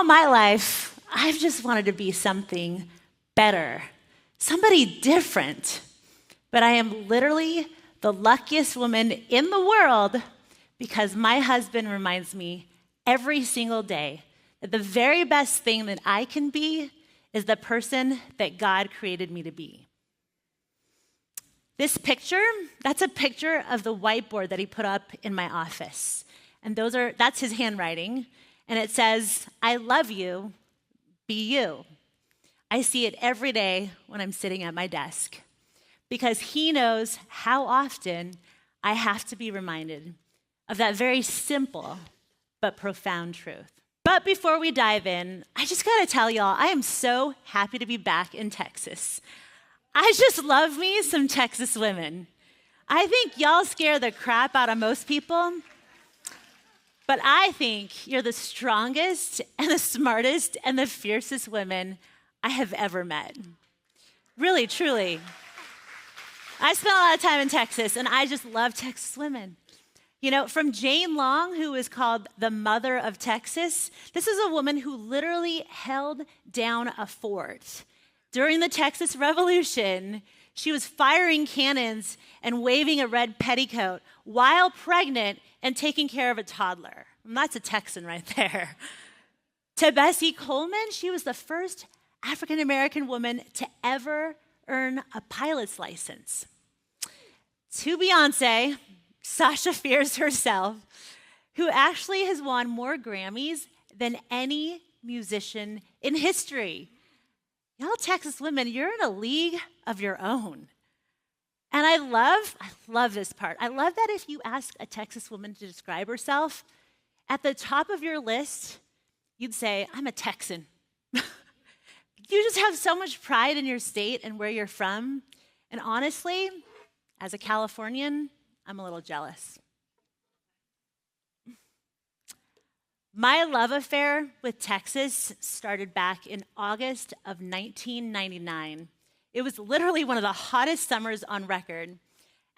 my life, I've just wanted to be something better, somebody different. But I am literally the luckiest woman in the world because my husband reminds me every single day that the very best thing that I can be is the person that God created me to be. This picture, that's a picture of the whiteboard that he put up in my office. And that's his handwriting. And it says, I love you, be you. I see it every day when I'm sitting at my desk because he knows how often I have to be reminded of that very simple but profound truth. But before we dive in, I just gotta tell y'all, I am so happy to be back in Texas. I just love me some Texas women. I think y'all scare the crap out of most people, but I think you're the strongest and the smartest and the fiercest women I have ever met. Really, truly. I spent a lot of time in Texas, and I just love Texas women. You know, from Jane Long, who is called the mother of Texas, this is a woman who literally held down a fort. During the Texas Revolution, she was firing cannons and waving a red petticoat while pregnant and taking care of a toddler. And that's a Texan right there. To Bessie Coleman, she was the first African-American woman to ever earn a pilot's license. To Beyonce, Sasha Fierce herself, who actually has won more Grammys than any musician in history. Y'all Texas women, you're in a league of your own. And I love this part. I love that if you ask a Texas woman to describe herself, at the top of your list, you'd say, I'm a Texan. You just have so much pride in your state and where you're from. And honestly, as a Californian, I'm a little jealous. My love affair with Texas started back in August of 1999. It was literally one of the hottest summers on record.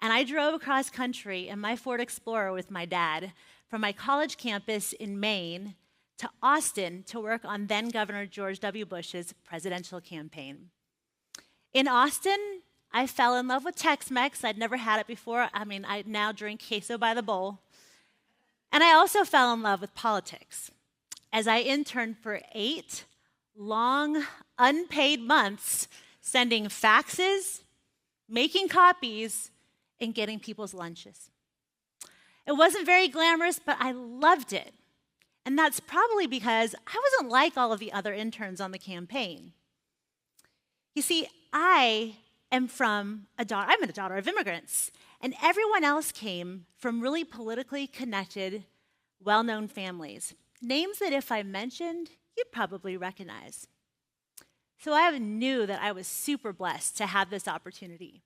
And I drove across country in my Ford Explorer with my dad from my college campus in Maine to Austin to work on then Governor George W. Bush's presidential campaign. In Austin, I fell in love with Tex-Mex. I'd never had it before. I now drink queso by the bowl. And I also fell in love with politics as I interned for 8 long, unpaid months, sending faxes, making copies, and getting people's lunches. It wasn't very glamorous, but I loved it. And that's probably because I wasn't like all of the other interns on the campaign. You see, I'm a daughter of immigrants, and everyone else came from really politically connected, well-known families, names that if I mentioned, you'd probably recognize. So I knew that I was super blessed to have this opportunity,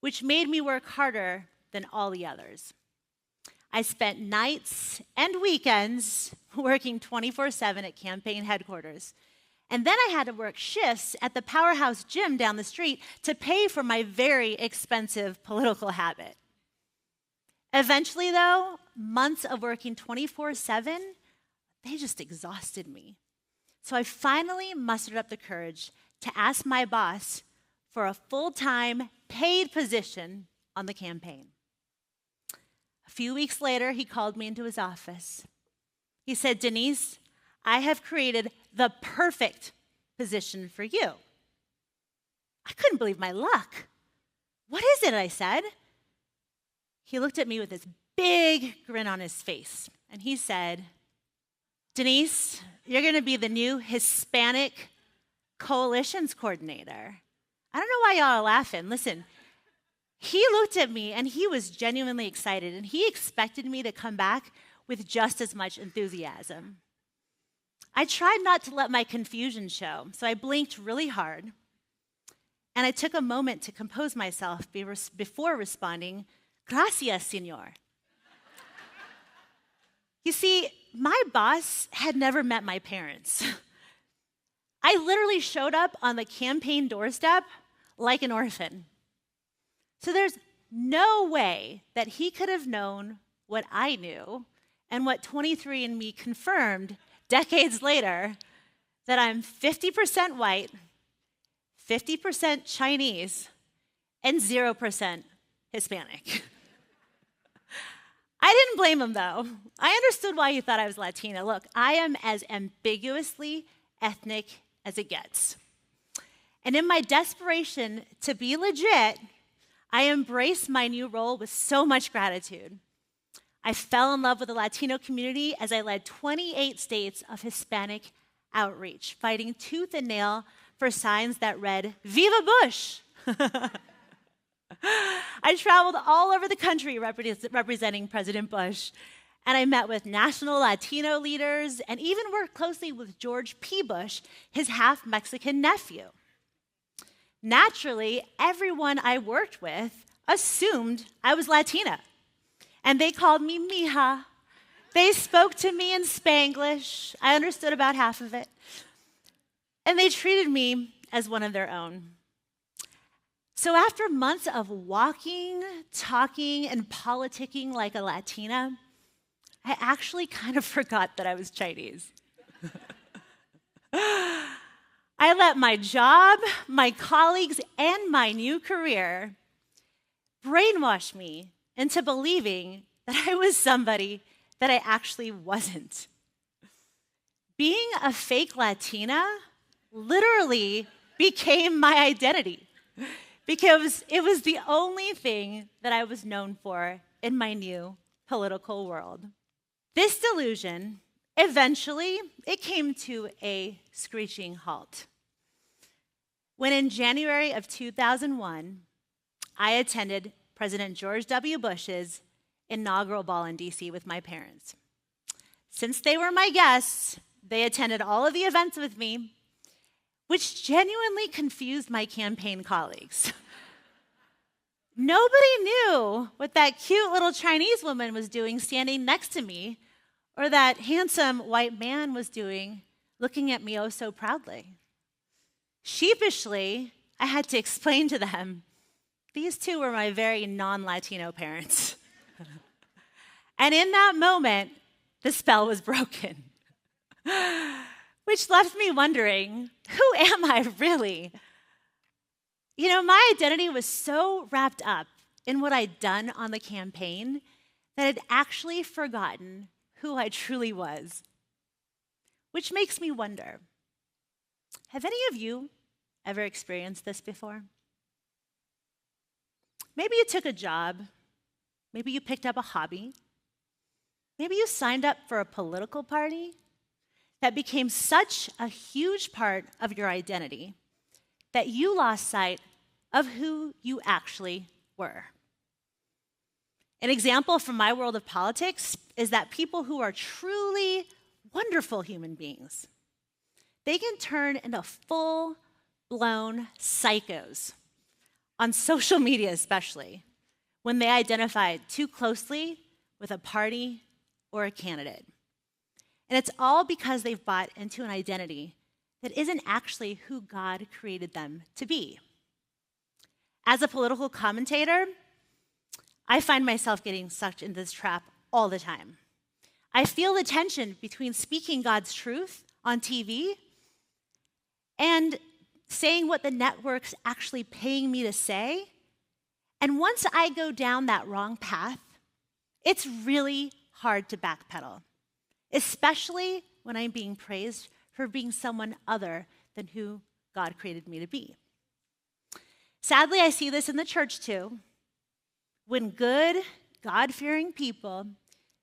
which made me work harder than all the others. I spent nights and weekends working 24/7 at campaign headquarters. And then I had to work shifts at the Powerhouse gym down the street to pay for my very expensive political habit. Eventually, though, months of working 24/7, they just exhausted me. So I finally mustered up the courage to ask my boss for a full-time paid position on the campaign. A few weeks later, he called me into his office. He said, Denise, I have created the perfect position for you. I couldn't believe my luck. What is it? I said. He looked at me with this big grin on his face, and he said, Denise, you're going to be the new Hispanic coalitions coordinator. I don't know why y'all are laughing. Listen, he looked at me, and he was genuinely excited, and he expected me to come back with just as much enthusiasm. I tried not to let my confusion show, so I blinked really hard, and I took a moment to compose myself before responding, Gracias, señor. You see, my boss had never met my parents. I literally showed up on the campaign doorstep like an orphan. So there's no way that he could have known what I knew and what 23andMe confirmed decades later, that I'm 50% white, 50% Chinese, and 0% Hispanic. I didn't blame him, though. I understood why he thought I was Latina. Look, I am as ambiguously ethnic as it gets. And in my desperation to be legit, I embraced my new role with so much gratitude. I fell in love with the Latino community as I led 28 states of Hispanic outreach, fighting tooth and nail for signs that read, "Viva Bush!" I traveled all over the country representing President Bush, and I met with national Latino leaders and even worked closely with George P. Bush, his half-Mexican nephew. Naturally, everyone I worked with assumed I was Latina, and they called me mija. They spoke to me in Spanglish. I understood about half of it, and they treated me as one of their own. So after months of walking, talking, and politicking like a Latina, I actually kind of forgot that I was Chinese. I let my job, my colleagues, and my new career brainwash me into believing that I was somebody that I actually wasn't. Being a fake Latina literally became my identity, because it was the only thing that I was known for in my new political world. This delusion, eventually, it came to a screeching halt. When in January of 2001, I attended President George W. Bush's inaugural ball in DC with my parents. Since they were my guests, they attended all of the events with me, which genuinely confused my campaign colleagues. Nobody knew what that cute little Chinese woman was doing standing next to me, or that handsome white man was doing looking at me oh so proudly. Sheepishly, I had to explain to them, these two were my very non-Latino parents. And in that moment, the spell was broken, which left me wondering, who am I really? You know, my identity was so wrapped up in what I'd done on the campaign that I'd actually forgotten who I truly was. Which makes me wonder, have any of you ever experienced this before? Maybe you took a job, maybe you picked up a hobby, maybe you signed up for a political party that became such a huge part of your identity that you lost sight of who you actually were. An example from my world of politics is that people who are truly wonderful human beings, they can turn into full-blown psychos, on social media especially, when they identify too closely with a party or a candidate. And it's all because they've bought into an identity that isn't actually who God created them to be. As a political commentator, I find myself getting sucked into this trap all the time. I feel the tension between speaking God's truth on TV and saying what the network's actually paying me to say. And once I go down that wrong path, it's really hard to backpedal, especially when I'm being praised for being someone other than who God created me to be. Sadly, I see this in the church too. When good, God-fearing people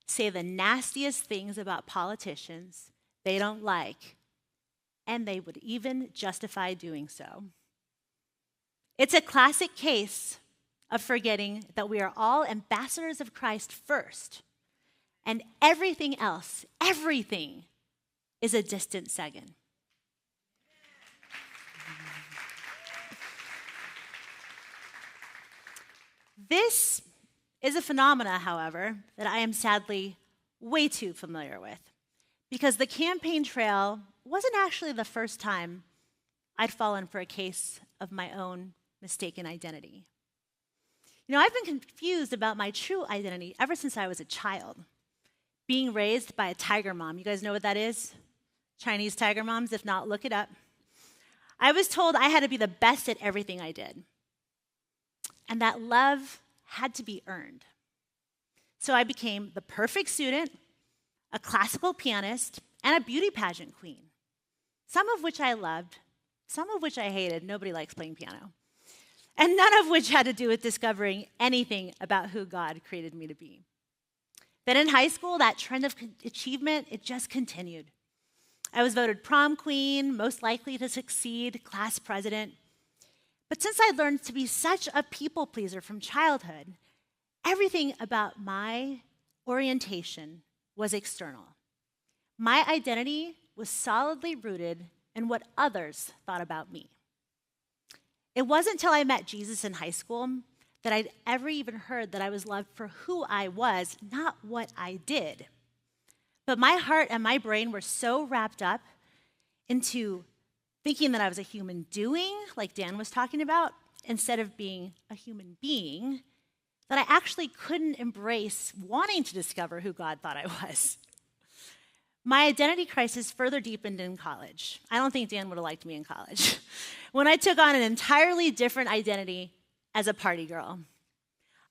say the nastiest things about politicians they don't like, and they would even justify doing so. It's a classic case of forgetting that we are all ambassadors of Christ first, and everything else, everything, is a distant second. This is a phenomena, however, that I am sadly way too familiar with, because the campaign trail wasn't actually the first time I'd fallen for a case of my own mistaken identity. You know, I've been confused about my true identity ever since I was a child, being raised by a tiger mom. You guys know what that is? Chinese tiger moms, if not, look it up. I was told I had to be the best at everything I did, and that love had to be earned. So I became the perfect student, a classical pianist, and a beauty pageant queen, some of which I loved, some of which I hated. Nobody likes playing piano. And none of which had to do with discovering anything about who God created me to be. Then in high school, that trend of achievement, it just continued. I was voted prom queen, most likely to succeed, class president. But since I learned to be such a people pleaser from childhood, everything about my orientation was external. My identity was solidly rooted in what others thought about me. It wasn't until I met Jesus in high school that I'd ever even heard that I was loved for who I was, not what I did. But my heart and my brain were so wrapped up into thinking that I was a human doing, like Dan was talking about, instead of being a human being, that I actually couldn't embrace wanting to discover who God thought I was. My identity crisis further deepened in college. I don't think Dan would have liked me in college. When I took on an entirely different identity as a party girl.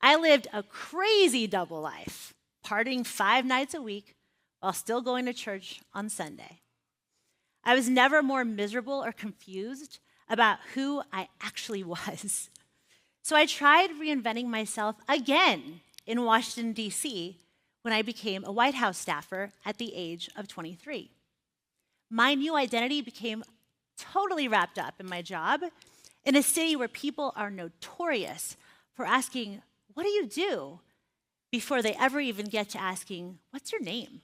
I lived a crazy double life, partying 5 nights a week while still going to church on Sunday. I was never more miserable or confused about who I actually was. So I tried reinventing myself again in Washington, D.C., when I became a White House staffer at the age of 23. My new identity became totally wrapped up in my job in a city where people are notorious for asking, "What do you do?" before they ever even get to asking, "What's your name?"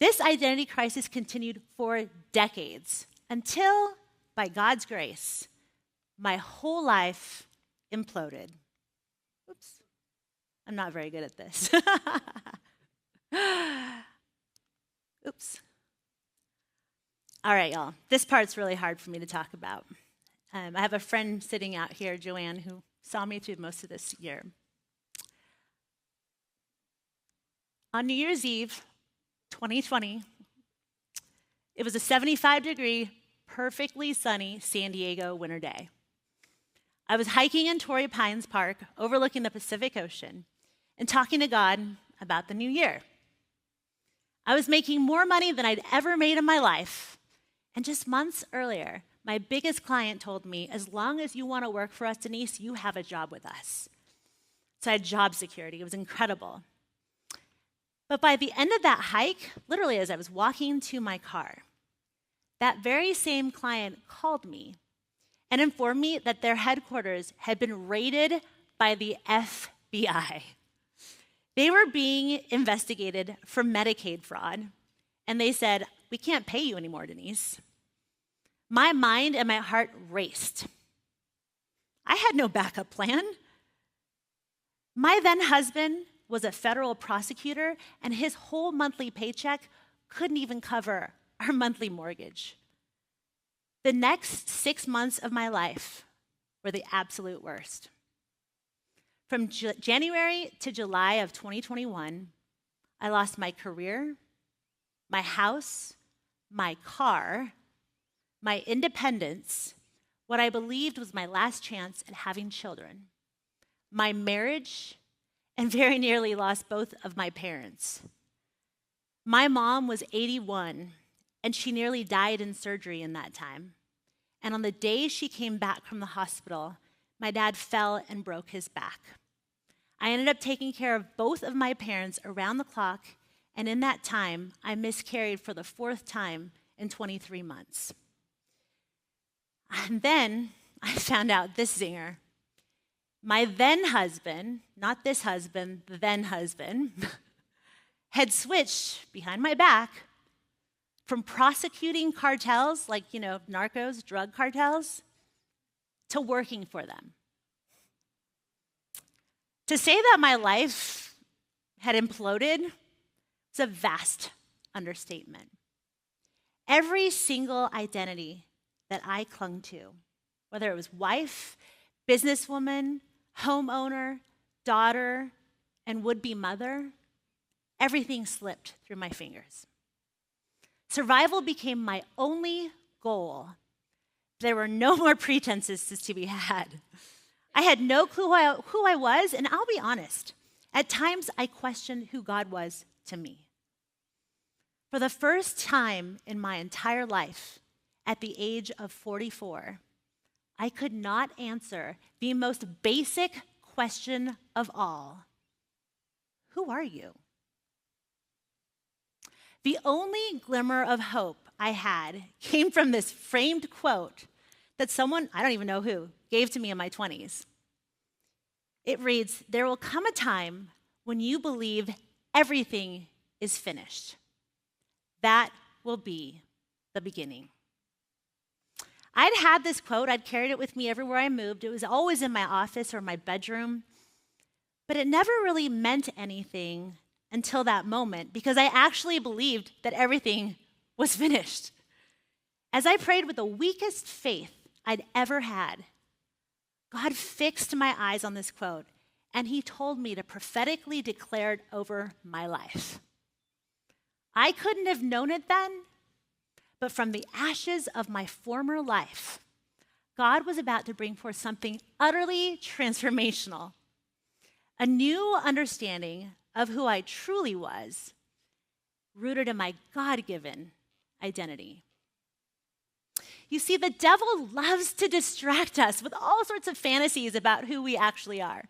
This identity crisis continued for decades until, by God's grace, my whole life imploded. Oops. I'm not very good at this. Oops. All right, y'all. This part's really hard for me to talk about. I have a friend sitting out here, Joanne, who saw me through most of this year. On New Year's Eve, 2020, it was a 75-degree, perfectly sunny San Diego winter day. I was hiking in Torrey Pines Park, overlooking the Pacific Ocean, and talking to God about the new year. I was making more money than I'd ever made in my life. And just months earlier, my biggest client told me, "As long as you want to work for us, Denise, you have a job with us." So I had job security. It was incredible. But by the end of that hike, literally as I was walking to my car, that very same client called me and informed me that their headquarters had been raided by the FBI. They were being investigated for Medicaid fraud, and they said, "We can't pay you anymore, Denise." My mind and my heart raced. I had no backup plan. My then husband was a federal prosecutor, and his whole monthly paycheck couldn't even cover our monthly mortgage. The next 6 months of my life were the absolute worst. From January to July of 2021, I lost my career, my house, my car, my independence, what I believed was my last chance at having children, my marriage, and very nearly lost both of my parents. My mom was 81, and she nearly died in surgery in that time. And on the day she came back from the hospital, my dad fell and broke his back. I ended up taking care of both of my parents around the clock, and in that time, I miscarried for the 4th time in 23 months. And then I found out this zinger. My then husband, not this husband, the then husband, had switched behind my back from prosecuting cartels, like, narcos, drug cartels, to working for them. To say that my life had imploded is a vast understatement. Every single identity that I clung to, whether it was wife, businesswoman, homeowner, daughter, and would-be mother, everything slipped through my fingers. Survival became my only goal. There were no more pretenses to be had. I had no clue who I was, and I'll be honest, at times I questioned who God was to me. For the first time in my entire life, at the age of 44, I could not answer the most basic question of all. Who are you? The only glimmer of hope I had came from this framed quote that someone, I don't even know who, gave to me in my 20s. It reads, "There will come a time when you believe everything is finished. That will be the beginning." I'd had this quote, I'd carried it with me everywhere I moved. It was always in my office or my bedroom, but it never really meant anything until that moment because I actually believed that everything was finished. As I prayed with the weakest faith I'd ever had, God fixed my eyes on this quote, and he told me to prophetically declare it over my life. I couldn't have known it then, but from the ashes of my former life, God was about to bring forth something utterly transformational, a new understanding of who I truly was, rooted in my God-given identity. You see, the devil loves to distract us with all sorts of fantasies about who we actually are.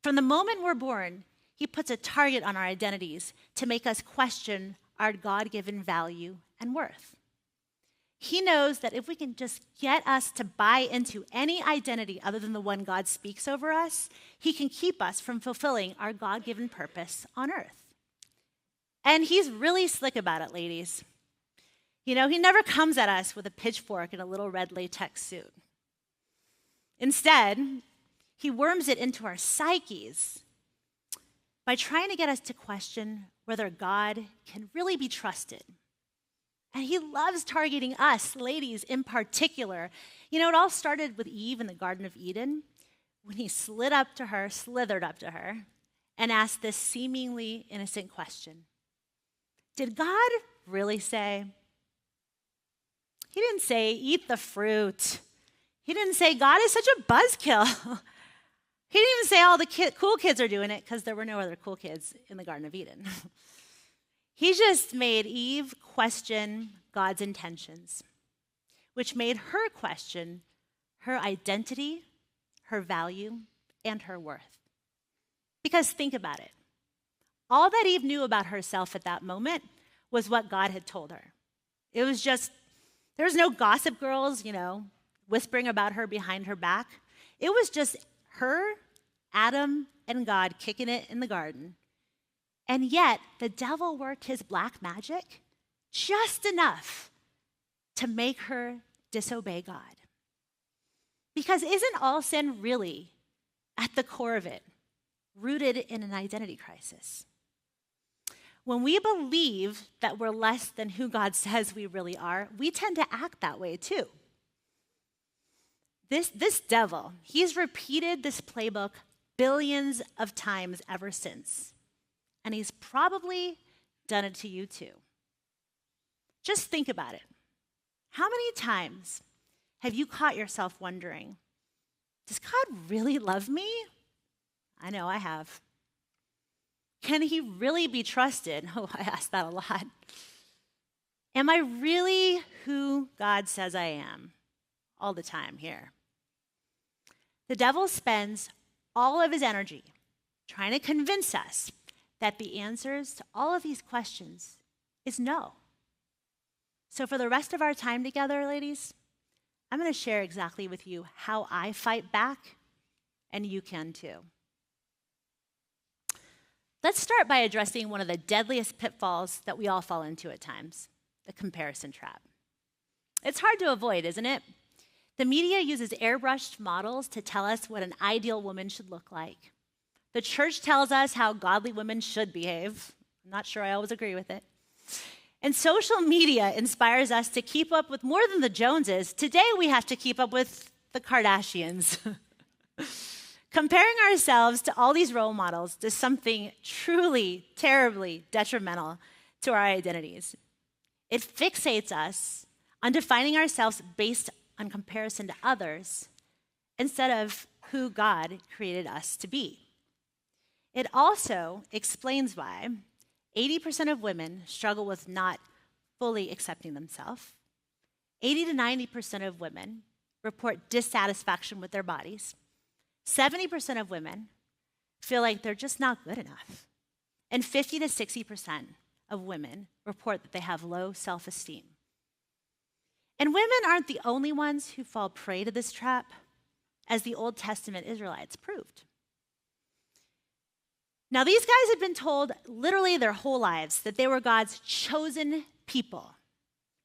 From the moment we're born, he puts a target on our identities to make us question our God-given value and worth. He knows that if we can just get us to buy into any identity other than the one God speaks over us, he can keep us from fulfilling our God-given purpose on earth. And he's really slick about it, ladies. You know, he never comes at us with a pitchfork and a little red latex suit. Instead, he worms it into our psyches by trying to get us to question whether God can really be trusted. And he loves targeting us, ladies in particular. You know, it all started with Eve in the Garden of Eden when he slithered up to her, and asked this seemingly innocent question. Did God really say? He didn't say, eat the fruit. He didn't say, God is such a buzzkill. He didn't even say all the cool kids are doing it because there were no other cool kids in the Garden of Eden. He just made Eve question God's intentions, which made her question her identity, her value, and her worth. Because think about it. All that Eve knew about herself at that moment was what God had told her. It was just, there was no gossip girls, whispering about her behind her back. It was just her, Adam, and God kicking it in the garden. And yet, the devil worked his black magic just enough to make her disobey God. Because isn't all sin really, at the core of it, rooted in an identity crisis? When we believe that we're less than who God says we really are, we tend to act that way too. This devil, he's repeated this playbook billions of times ever since. And he's probably done it to you too. Just think about it. How many times have you caught yourself wondering, does God really love me? I know I have. Can he really be trusted? Oh, I ask that a lot. Am I really who God says I am? All the time here. The devil spends all of his energy trying to convince us that the answers to all of these questions is no. So for the rest of our time together, ladies, I'm going to share exactly with you how I fight back, and you can too. Let's start by addressing one of the deadliest pitfalls that we all fall into at times, the comparison trap. It's hard to avoid, isn't it? The media uses airbrushed models to tell us what an ideal woman should look like. The church tells us how godly women should behave. I'm not sure I always agree with it. And social media inspires us to keep up with more than the Joneses. Today we have to keep up with the Kardashians. Comparing ourselves to all these role models does something truly, terribly detrimental to our identities. It fixates us on defining ourselves based on comparison to others instead of who God created us to be. It also explains why 80% of women struggle with not fully accepting themselves. 80 to 90% of women report dissatisfaction with their bodies. 70% of women feel like they're just not good enough. And 50 to 60% of women report that they have low self-esteem. And women aren't the only ones who fall prey to this trap, as the Old Testament Israelites proved. Now, these guys had been told literally their whole lives that they were God's chosen people.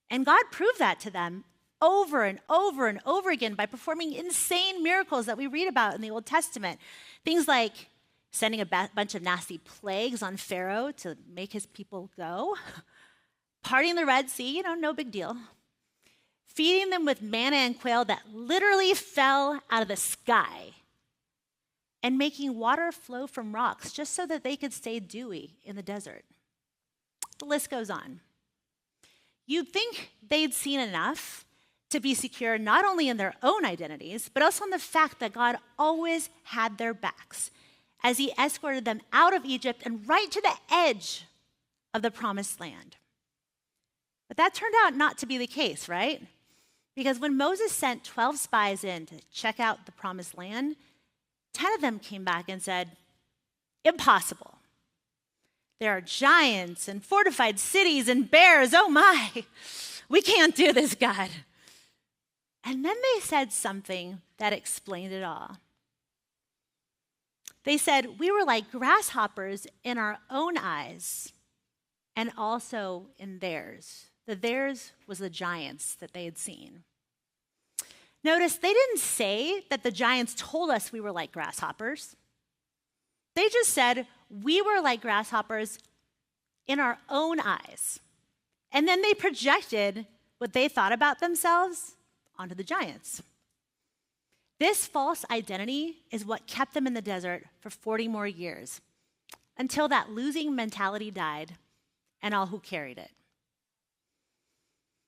And God proved that to them over and over and over again by performing insane miracles that we read about in the Old Testament. Things like sending a bunch of nasty plagues on Pharaoh to make his people go, parting the Red Sea, no big deal, feeding them with manna and quail that literally fell out of the sky, and making water flow from rocks just so that they could stay dewy in the desert. The list goes on. You'd think they'd seen enough to be secure not only in their own identities, but also in the fact that God always had their backs as he escorted them out of Egypt and right to the edge of the promised land. But that turned out not to be the case, right? Because when Moses sent 12 spies in to check out the promised land, 10 of them came back and said, impossible. There are giants and fortified cities and bears. Oh my, we can't do this, God. And then they said something that explained it all. They said, we were like grasshoppers in our own eyes and also in theirs. The theirs was the giants that they had seen. Notice they didn't say that the giants told us we were like grasshoppers. They just said we were like grasshoppers in our own eyes. And then they projected what they thought about themselves onto the giants. This false identity is what kept them in the desert for 40 more years, until that losing mentality died and all who carried it.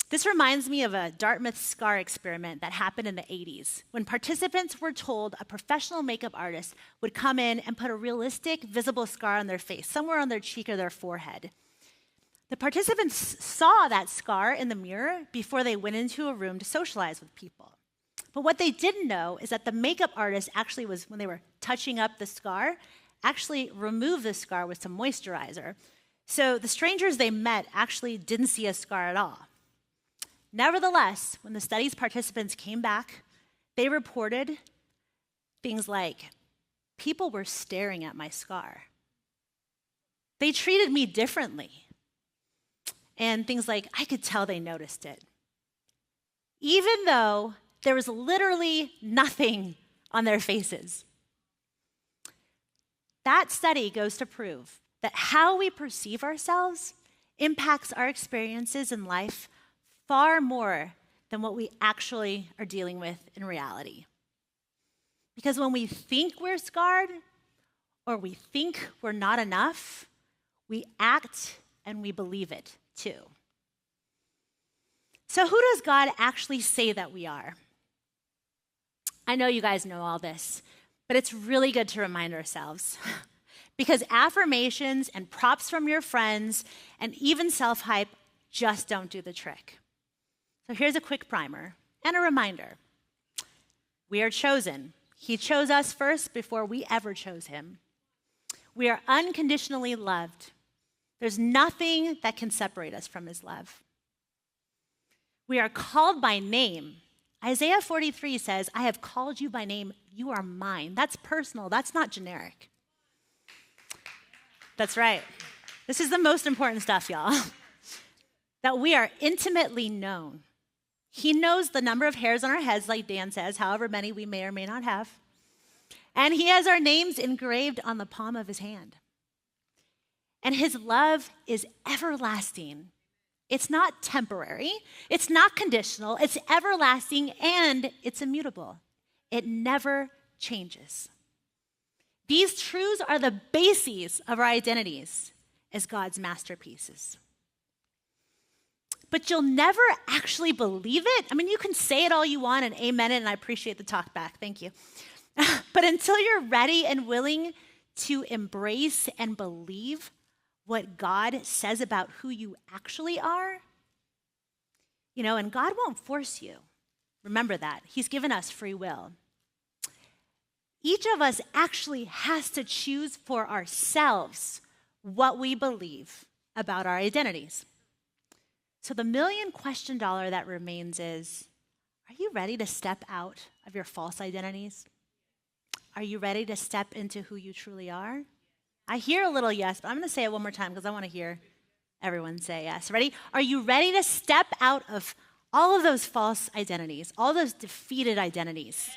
This reminds me of a Dartmouth scar experiment that happened in the 80s, when participants were told a professional makeup artist would come in and put a realistic, visible scar on their face, somewhere on their cheek or their forehead. The participants saw that scar in the mirror before they went into a room to socialize with people. But what they didn't know is that the makeup artist actually was, when they were touching up the scar, actually removed the scar with some moisturizer. So the strangers they met actually didn't see a scar at all. Nevertheless, when the study's participants came back, they reported things like, people were staring at my scar. They treated me differently. And things like, I could tell they noticed it. Even though there was literally nothing on their faces. That study goes to prove that how we perceive ourselves impacts our experiences in life far more than what we actually are dealing with in reality. Because when we think we're scarred or we think we're not enough, we act and we believe it too. So who does God actually say that we are? I know you guys know all this, but it's really good to remind ourselves. Because affirmations and props from your friends and even self-hype just don't do the trick. So here's a quick primer and a reminder. We are chosen. He chose us first before we ever chose him. We are unconditionally loved. There's nothing that can separate us from his love. We are called by name. Isaiah 43 says, I have called you by name. You are mine. That's personal. That's not generic. That's right. This is the most important stuff, y'all. That we are intimately known. He knows the number of hairs on our heads, like Dan says, however many we may or may not have. And he has our names engraved on the palm of his hand. And his love is everlasting. It's not temporary. It's not conditional. It's everlasting and it's immutable. It never changes. These truths are the bases of our identities as God's masterpieces. but you'll never actually believe it. I mean, you can say it all you want and amen it, and I appreciate the talk back. Thank you. But until you're ready and willing to embrace and believe what God says about who you actually are, and God won't force you. Remember that. He's given us free will. Each of us actually has to choose for ourselves what we believe about our identities. So the million-question dollar that remains is, are you ready to step out of your false identities? Are you ready to step into who you truly are? I hear a little yes, but I'm going to say it one more time because I want to hear everyone say yes. Ready? Are you ready to step out of all of those false identities, all those defeated identities,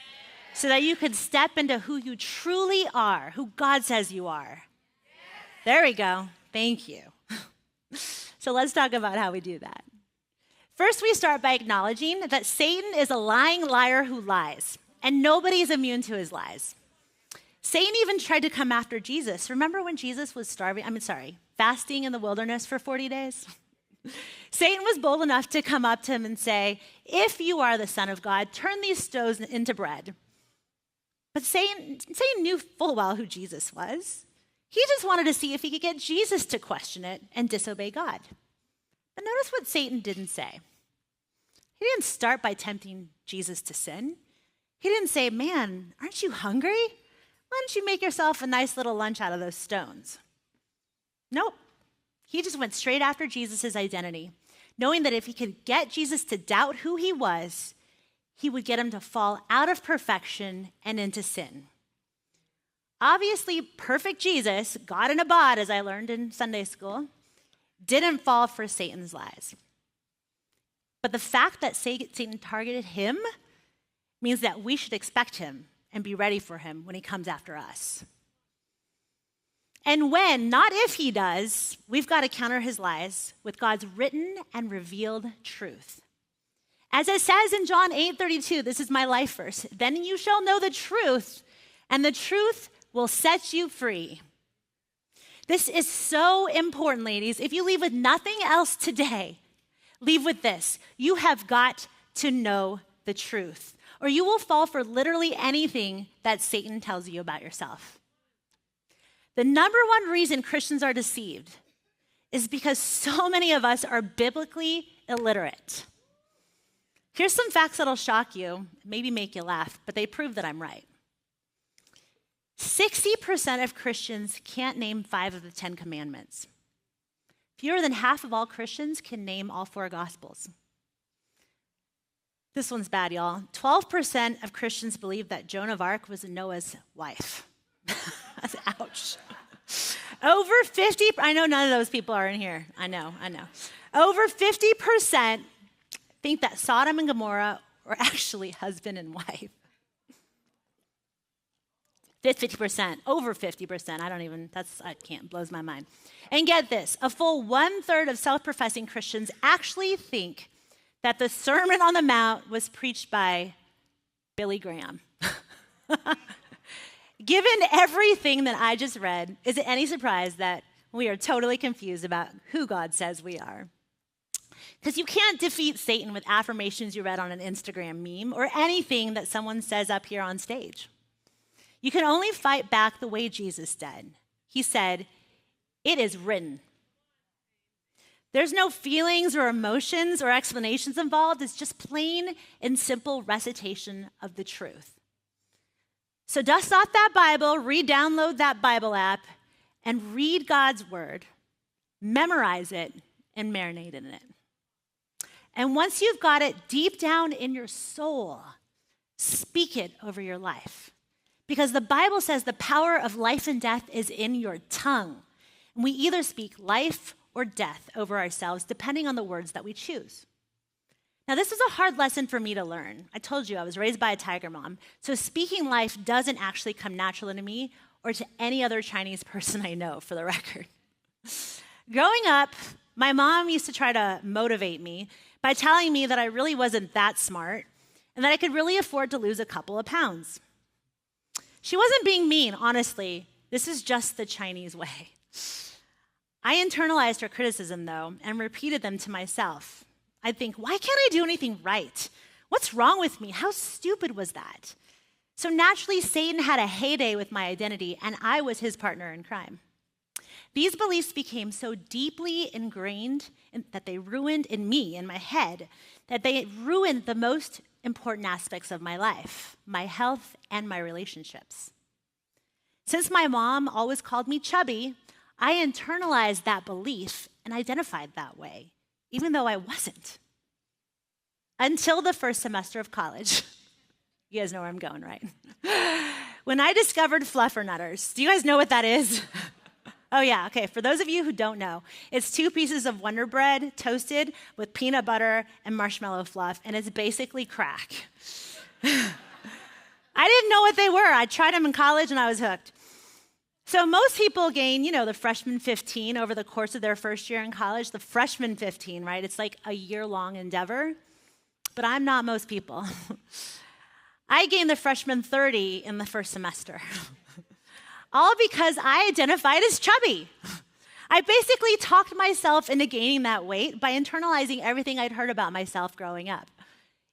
so that you can step into who you truly are, who God says you are? There we go. Thank you. So let's talk about how we do that. First, we start by acknowledging that Satan is a lying liar who lies, and nobody is immune to his lies. Satan even tried to come after Jesus. Remember when Jesus was fasting in the wilderness for 40 days? Satan was bold enough to come up to him and say, if you are the Son of God, turn these stones into bread. But Satan knew full well who Jesus was. He just wanted to see if he could get Jesus to question it and disobey God. But notice what Satan didn't say. He didn't start by tempting Jesus to sin. He didn't say, man, aren't you hungry? Why don't you make yourself a nice little lunch out of those stones? Nope. He just went straight after Jesus' identity, knowing that if he could get Jesus to doubt who he was, he would get him to fall out of perfection and into sin. Obviously, perfect Jesus, God in a bod, as I learned in Sunday school, didn't fall for Satan's lies. But the fact that Satan targeted him means that we should expect him and be ready for him when he comes after us. And when, not if he does, we've got to counter his lies with God's written and revealed truth. As it says in John 8:32, this is my life verse, then you shall know the truth, and the truth will set you free. This is so important, ladies. If you leave with nothing else today, leave with this. You have got to know the truth, or you will fall for literally anything that Satan tells you about yourself. The number one reason Christians are deceived is because so many of us are biblically illiterate. Here's some facts that'll shock you, maybe make you laugh, but they prove that I'm right. 60% of Christians can't name 5 of the 10 commandments. Fewer than half of all Christians can name all 4 gospels. This one's bad, y'all. 12% of Christians believe that Joan of Arc was Noah's wife. Ouch. Over 50, I know none of those people are in here. I know. Over 50% think that Sodom and Gomorrah were actually husband and wife. 50%, over 50%, blows my mind. And get this, a full 1/3 of self-professing Christians actually think that the Sermon on the Mount was preached by Billy Graham. Given everything that I just read, is it any surprise that we are totally confused about who God says we are? Because you can't defeat Satan with affirmations you read on an Instagram meme or anything that someone says up here on stage. You can only fight back the way Jesus did. He said, "It is written." There's no feelings or emotions or explanations involved. It's just plain and simple recitation of the truth. So dust off that Bible, re-download that Bible app, and read God's word, memorize it, and marinate in it. And once you've got it deep down in your soul, speak it over your life. Because the Bible says the power of life and death is in your tongue. And we either speak life or death over ourselves, depending on the words that we choose. Now, this was a hard lesson for me to learn. I told you I was raised by a tiger mom, so speaking life doesn't actually come naturally to me or to any other Chinese person I know, for the record. Growing up, my mom used to try to motivate me by telling me that I really wasn't that smart and that I could really afford to lose a couple of pounds. She wasn't being mean, honestly. This is just the Chinese way. I internalized her criticism, though, and repeated them to myself. I'd think, why can't I do anything right? What's wrong with me? How stupid was that? So naturally, Satan had a heyday with my identity, and I was his partner in crime. These beliefs became so deeply ingrained that they ruined in me, in my head, that they ruined the most important aspects of my life, my health, and my relationships. Since my mom always called me chubby, I internalized that belief and identified that way, even though I wasn't. Until the first semester of college. You guys know where I'm going, right? When I discovered fluffernutters. Do you guys know what that is? Oh yeah, okay, for those of you who don't know, it's 2 pieces of Wonder Bread toasted with peanut butter and marshmallow fluff, and it's basically crack. I didn't know what they were. I tried them in college and I was hooked. So most people gain, the freshman 15 over the course of their first year in college, the freshman 15, right? It's like a year-long endeavor, but I'm not most people. I gained the freshman 30 in the first semester. All because I identified as chubby. I basically talked myself into gaining that weight by internalizing everything I'd heard about myself growing up.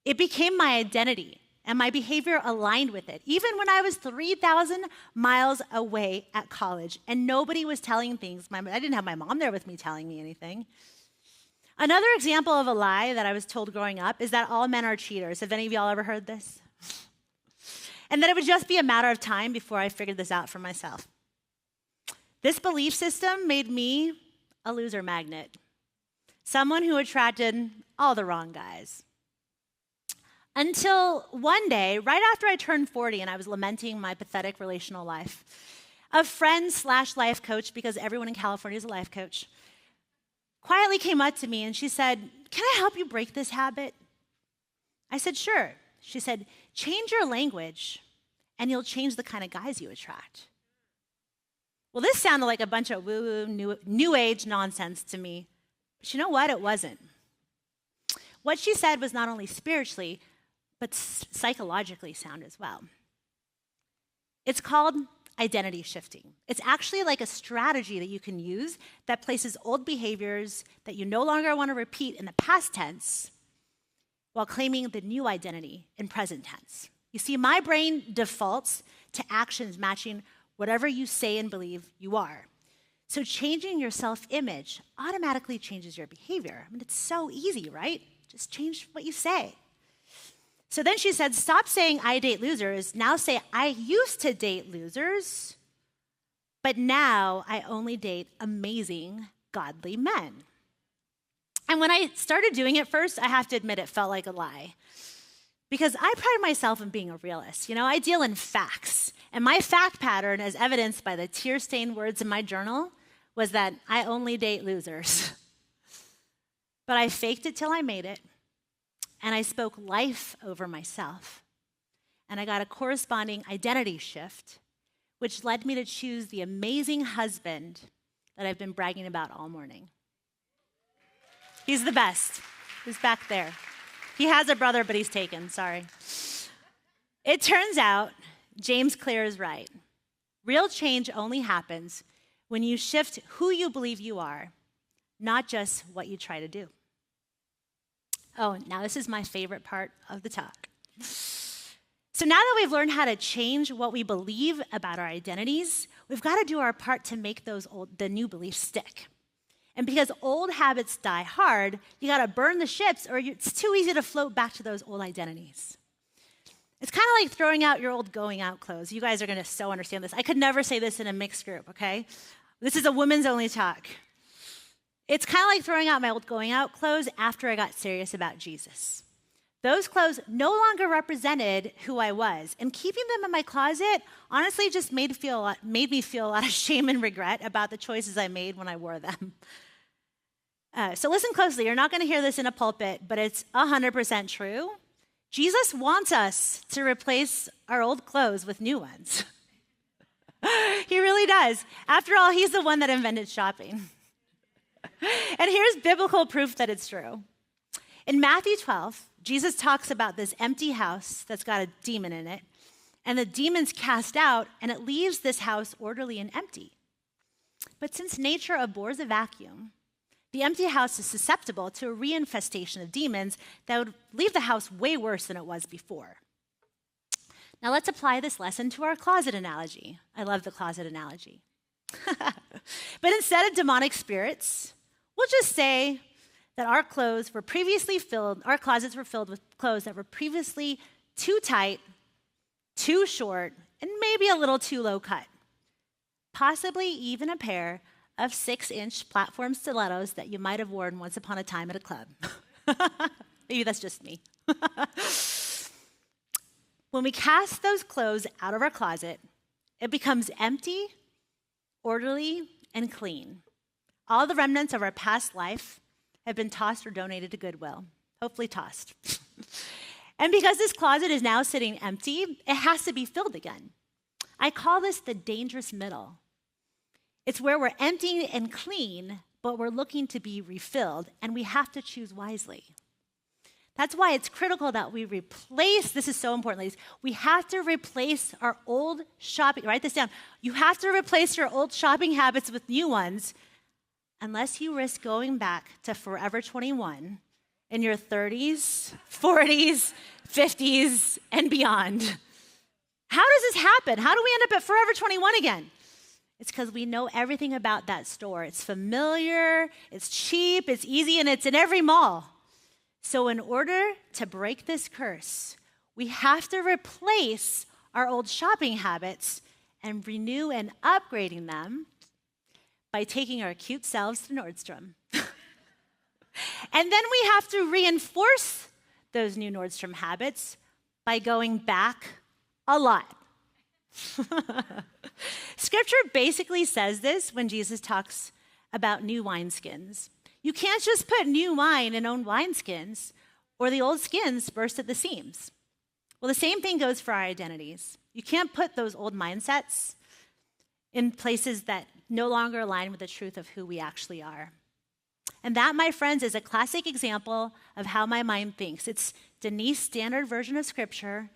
It became my identity, and my behavior aligned with it, even when I was 3,000 miles away at college, and nobody was telling things. I didn't have my mom there with me telling me anything. Another example of a lie that I was told growing up is that all men are cheaters. Have any of y'all ever heard this? And that it would just be a matter of time before I figured this out for myself. This belief system made me a loser magnet, someone who attracted all the wrong guys. Until one day, right after I turned 40 and I was lamenting my pathetic relational life, a friend/life coach, because everyone in California is a life coach, quietly came up to me and she said, "Can I help you break this habit?" I said, "Sure." She said, "Change your language and you'll change the kind of guys you attract." Well, this sounded like a bunch of woo-woo, new age nonsense to me. But you know what? It wasn't. What she said was not only spiritually, but psychologically sound as well. It's called identity shifting. It's actually like a strategy that you can use that places old behaviors that you no longer want to repeat in the past tense while claiming the new identity in present tense. You see, my brain defaults to actions matching whatever you say and believe you are. So changing your self-image automatically changes your behavior. I mean, it's so easy, right? Just change what you say. So then she said, stop saying I date losers. Now say I used to date losers, but now I only date amazing, godly men. And when I started doing it first, I have to admit it felt like a lie. Because I pride myself in being a realist. I deal in facts. And my fact pattern, as evidenced by the tear-stained words in my journal, was that I only date losers. But I faked it till I made it. And I spoke life over myself. And I got a corresponding identity shift, which led me to choose the amazing husband that I've been bragging about all morning. He's the best. He's back there. He has a brother, but he's taken, sorry. It turns out James Clear is right. Real change only happens when you shift who you believe you are, not just what you try to do. Oh, now this is my favorite part of the talk. So now that we've learned how to change what we believe about our identities, we've got to do our part to make the new beliefs stick. And because old habits die hard, you got to burn the ships or it's too easy to float back to those old identities. It's kind of like throwing out your old going out clothes. You guys are going to so understand this. I could never say this in a mixed group, okay? This is a women's only talk. It's kind of like throwing out my old going out clothes after I got serious about Jesus. Those clothes no longer represented who I was, and keeping them in my closet honestly just made me feel a lot of shame and regret about the choices I made when I wore them. So listen closely. You're not going to hear this in a pulpit, but it's 100% true. Jesus wants us to replace our old clothes with new ones. He really does. After all, he's the one that invented shopping. And here's biblical proof that it's true. In Matthew 12, Jesus talks about this empty house that's got a demon in it, and the demon's cast out, and it leaves this house orderly and empty. But since nature abhors a vacuum, The empty house is susceptible to a reinfestation of demons that would leave the house way worse than it was before. Now let's apply this lesson to our closet analogy. I love the closet analogy. But instead of demonic spirits, we'll just say that our closets were filled with clothes that were previously too tight, too short, and maybe a little too low cut. Possibly even a pair of 6-inch platform stilettos that you might have worn once upon a time at a club. Maybe that's just me. When we cast those clothes out of our closet, it becomes empty, orderly, and clean. All the remnants of our past life have been tossed or donated to Goodwill. Hopefully tossed. And because this closet is now sitting empty, it has to be filled again. I call this the dangerous middle. It's where we're empty and clean, but we're looking to be refilled, and we have to choose wisely. That's why it's critical that we replace, this is so important, ladies, we have to replace our old shopping, write this down. You have to replace your old shopping habits with new ones, unless you risk going back to Forever 21 in your 30s, 40s, 50s, and beyond. How does this happen? How do we end up at Forever 21 again? It's because we know everything about that store. It's familiar, it's cheap, it's easy, and it's in every mall. So in order to break this curse, we have to replace our old shopping habits and renew and upgrading them by taking our cute selves to Nordstrom. And then we have to reinforce those new Nordstrom habits by going back a lot. Scripture basically says this when Jesus talks about new wineskins. You can't just put new wine in old wineskins, or the old skins burst at the seams. Well, the same thing goes for our identities. You can't put those old mindsets in places that no longer align with the truth of who we actually are. And that, my friends, is a classic example of how my mind thinks. It's Denise's standard version of Scripture,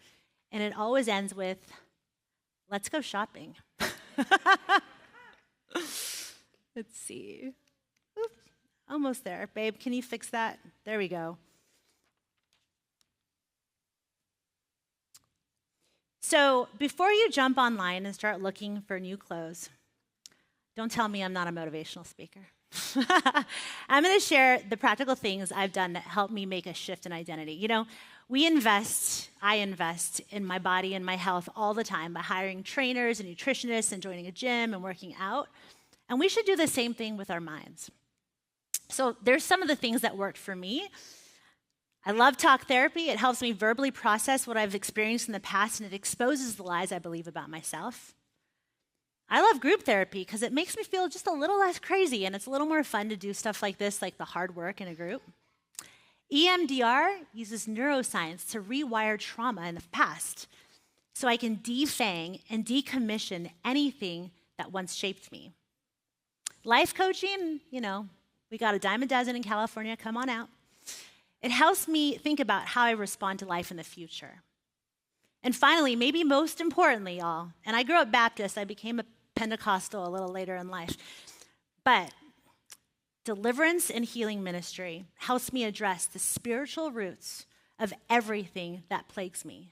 and it always ends with, let's go shopping. Let's see. Oops, almost there. Babe, can you fix that? There we go. So before you jump online and start looking for new clothes, don't tell me I'm not a motivational speaker. I'm going to share the practical things I've done that help me make a shift in identity. You know, I invest in my body and my health all the time by hiring trainers and nutritionists and joining a gym and working out. And we should do the same thing with our minds. So there's some of the things that worked for me. I love talk therapy. It helps me verbally process what I've experienced in the past, and it exposes the lies I believe about myself. I love group therapy because it makes me feel just a little less crazy, and it's a little more fun to do stuff like this, like the hard work in a group. EMDR uses neuroscience to rewire trauma in the past so I can defang and decommission anything that once shaped me. Life coaching, you know, we got a dime a dozen in California, come on out. It helps me think about how I respond to life in the future. And finally, maybe most importantly, y'all, and I grew up Baptist, I became a Pentecostal a little later in life, but deliverance and healing ministry helps me address the spiritual roots of everything that plagues me.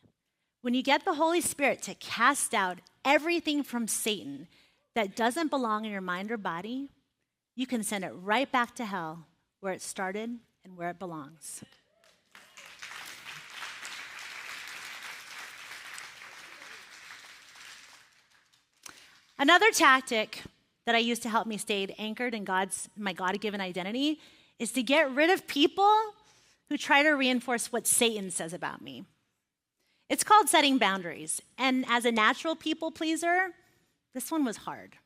When you get the Holy Spirit to cast out everything from Satan that doesn't belong in your mind or body, you can send it right back to hell where it started and where it belongs. Another tactic that I use to help me stay anchored in my God-given identity is to get rid of people who try to reinforce what Satan says about me. It's called setting boundaries. And as a natural people pleaser, this one was hard.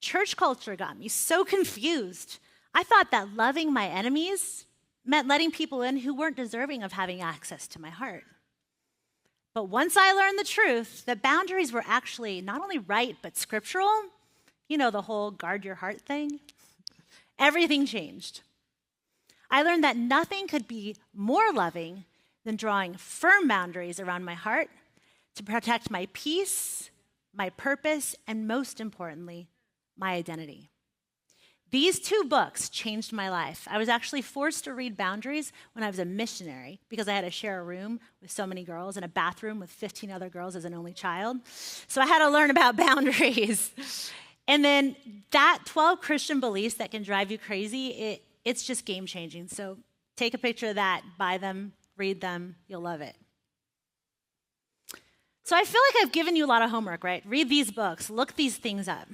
Church culture got me so confused. I thought that loving my enemies meant letting people in who weren't deserving of having access to my heart. But once I learned the truth, that boundaries were actually not only right, but scriptural, you know, the whole guard your heart thing, everything changed. I learned that nothing could be more loving than drawing firm boundaries around my heart to protect my peace, my purpose, and most importantly, my identity. These two books changed my life. I was actually forced to read Boundaries when I was a missionary because I had to share a room with so many girls and a bathroom with 15 other girls as an only child. So I had to learn about boundaries. And then that 12 Christian beliefs that can drive you crazy, it's just game changing. So take a picture of that, buy them, read them, you'll love it. So I feel like I've given you a lot of homework, right? Read these books, look these things up.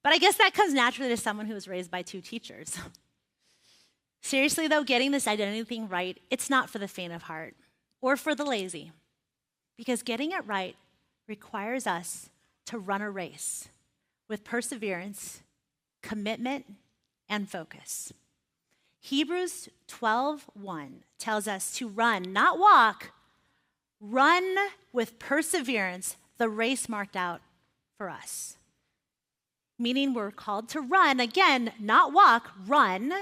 But I guess that comes naturally to someone who was raised by two teachers. Seriously, though, getting this identity thing right, it's not for the faint of heart or for the lazy. Because getting it right requires us to run a race with perseverance, commitment, and focus. Hebrews 12:1 tells us to run, not walk, run with perseverance the race marked out for us. Meaning we're called to run, again, not walk, run,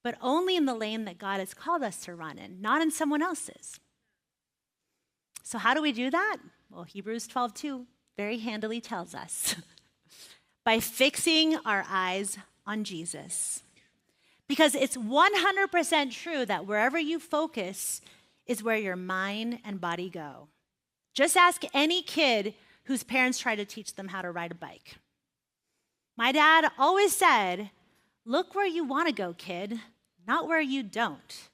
but only in the lane that God has called us to run in, not in someone else's. So how do we do that? Well, Hebrews 12:2 very handily tells us, by fixing our eyes on Jesus. Because it's 100% true that wherever you focus is where your mind and body go. Just ask any kid whose parents try to teach them how to ride a bike. My dad always said, look where you want to go, kid, not where you don't.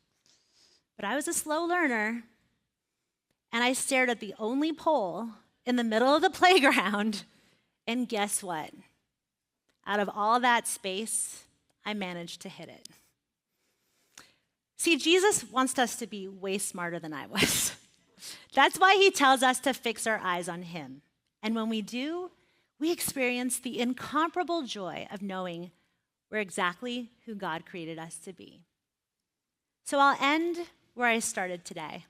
But I was a slow learner, and I stared at the only pole in the middle of the playground, and guess what? Out of all that space, I managed to hit it. See, Jesus wants us to be way smarter than I was. That's why he tells us to fix our eyes on him. And when we do, we experience the incomparable joy of knowing we're exactly who God created us to be. So I'll end where I started today,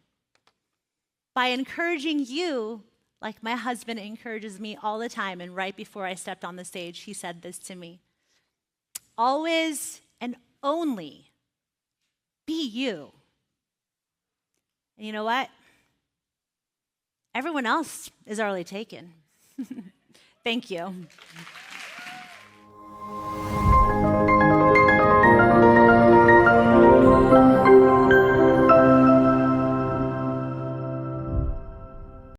by encouraging you like my husband encourages me all the time. And right before I stepped on the stage, he said this to me: always and only be you. And you know what? Everyone else is already taken. Thank you.